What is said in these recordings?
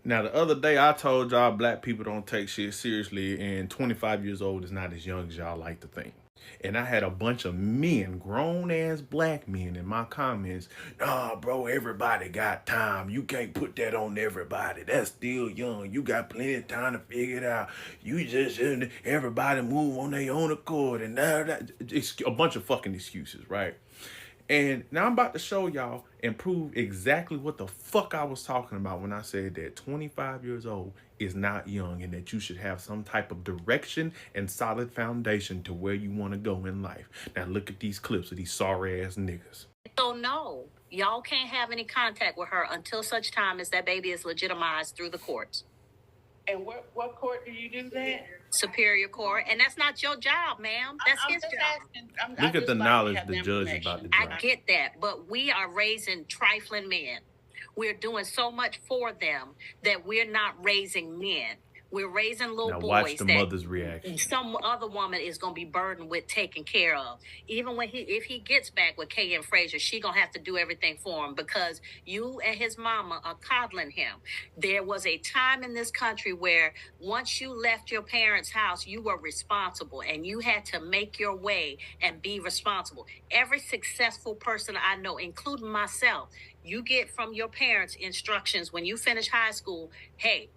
Now, the other day I told y'all black people don't take shit seriously, and 25 years old is not as young as y'all like to think. And I had a bunch of men, grown ass black men, in my comments. Nah, bro, everybody got time. You can't put that on everybody. That's still young. You got plenty of time to figure it out. You just everybody move on their own accord, and that. It's a bunch of fucking excuses, right? And now I'm about to show y'all and prove exactly what the fuck I was talking about when I said that 25 years old is not young and that you should have some type of direction and solid foundation to where you want to go in life. Now look at these clips of these sorry ass niggas. So no, y'all can't have any contact with her until such time as that baby is legitimized through the courts. And what court do you do that? Superior Court, and that's not your job, ma'am. That's his job. Look at the knowledge the judge is about to drop. I get that, but we are raising trifling men. We're doing so much for them that we're not raising men. We're raising little now boys watch the that mother's reaction. Some other woman is gonna be burdened with taking care of. Even when if he gets back with Kay and Frazier, she gonna have to do everything for him because you and his mama are coddling him. There was a time in this country where once you left your parents' house, you were responsible and you had to make your way and be responsible. Every successful person I know, including myself, you get from your parents instructions when you finish high school. Hey,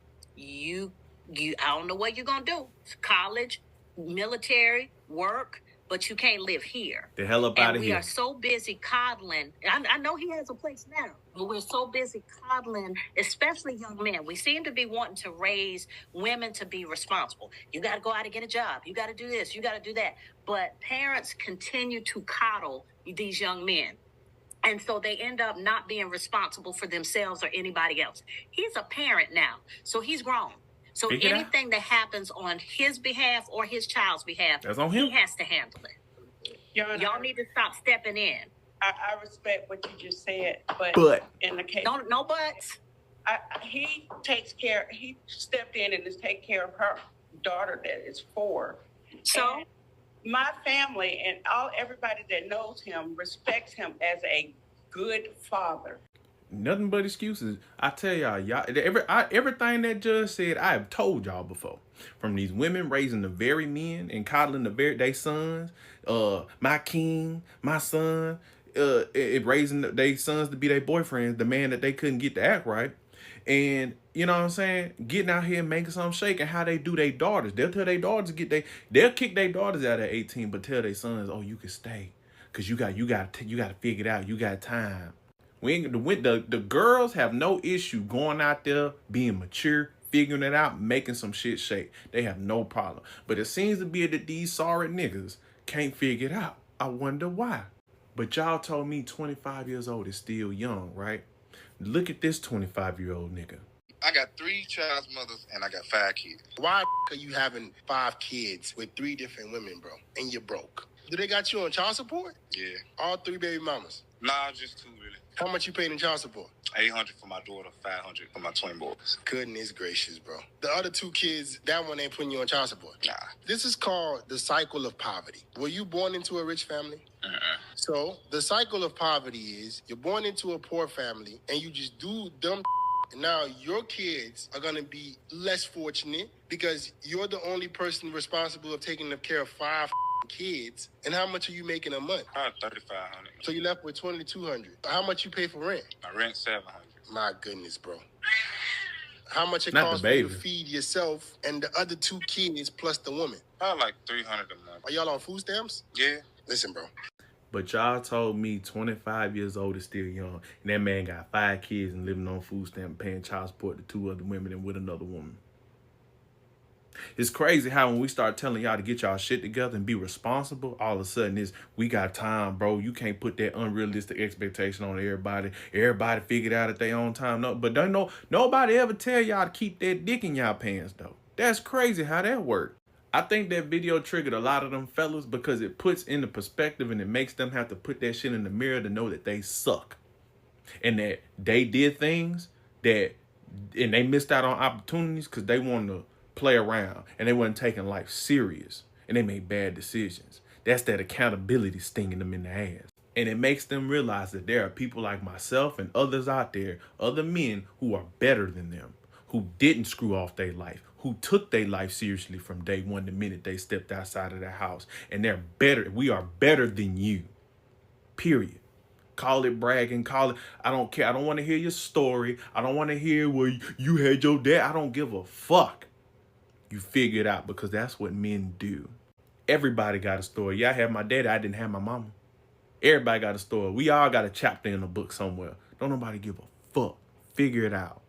I don't know what you're gonna do. College, military, work, but you can't live here. The hell up out of here. We are so busy coddling. I know he has a place now, but we're so busy coddling, especially young men. We seem to be wanting to raise women to be responsible. You got to go out and get a job. You got to do this. You got to do that. But parents continue to coddle these young men. And so they end up not being responsible for themselves or anybody else. He's a parent now, so he's grown. So anything that happens on his behalf or his child's behalf, that's on him. He has to handle it. Y'all need to stop stepping in. I respect what you just said, but in the case, no buts. He stepped in and is taking care of her daughter that is 4. So and my family and everybody that knows him respects him as a good father. Nothing but excuses. I tell y'all, everything that judge said, I have told y'all before. From these women raising the very men and coddling their sons, my king, my son, raising their sons to be their boyfriends, the man that they couldn't get to act right. And you know what I'm saying? Getting out here and making something shake, and how they do their daughters. They'll tell their daughters they'll kick their daughters out at 18, but tell their sons, oh, you can stay. Cause you got to figure it out. You got time. The girls have no issue going out there, being mature, figuring it out, making some shit shake. They have no problem. But it seems to be that these sorry niggas can't figure it out. I wonder why. But y'all told me 25 years old is still young, right? Look at this 25-year-old nigga. I got 3 child's mothers and I got 5 kids. Why are you having 5 kids with 3 different women, bro? And you're broke. Do they got you on child support? Yeah. All 3 baby mamas? Nah, just 2 really. How much you paid in child support? $800 for my daughter, $500 for my twin boys. Goodness gracious, bro. The other 2 kids, that one ain't putting you on child support. Nah. This is called the cycle of poverty. Were you born into a rich family? So the cycle of poverty is you're born into a poor family and you just do dumb. And now your kids are going to be less fortunate because you're the only person responsible of taking care of 5 kids. And how much are you making a month? $3,500. So you left with $2,200. How much you pay for rent? My rent $700. My goodness, bro. How much it costs for you to feed yourself and the other 2 kids plus the woman? Like $300 a month. Are y'all on food stamps? Yeah. Listen, bro. But y'all told me 25 years old is still young. And that man got 5 kids and living on food stamp, paying child support to 2 other women and with another woman. It's crazy how when we start telling y'all to get y'all shit together and be responsible, all of a sudden we got time, bro. You can't put that unrealistic expectation on everybody. Everybody figured out at their own time. No, but don't know nobody ever tell y'all to keep that dick in y'all pants though. That's crazy how that worked. I think that video triggered a lot of them fellas because it puts into perspective and it makes them have to put that shit in the mirror to know that they suck. And that they did things and they missed out on opportunities because they wanted to play around and they wasn't taking life serious and they made bad decisions. That's that accountability stinging them in the ass. And it makes them realize that there are people like myself and others out there, other men who are better than them, who didn't screw off their life, who took their life seriously from day one the minute they stepped outside of their house. And they're better. We are better than you. Period. Call it bragging, call it, I don't care. I don't want to hear your story. I don't want to hear where you had your dad. I don't give a fuck. You figure it out, because that's what men do. Everybody got a story. Yeah, I had my daddy. I didn't have my mama. Everybody got a story. We all got a chapter in a book somewhere. Don't nobody give a fuck. Figure it out.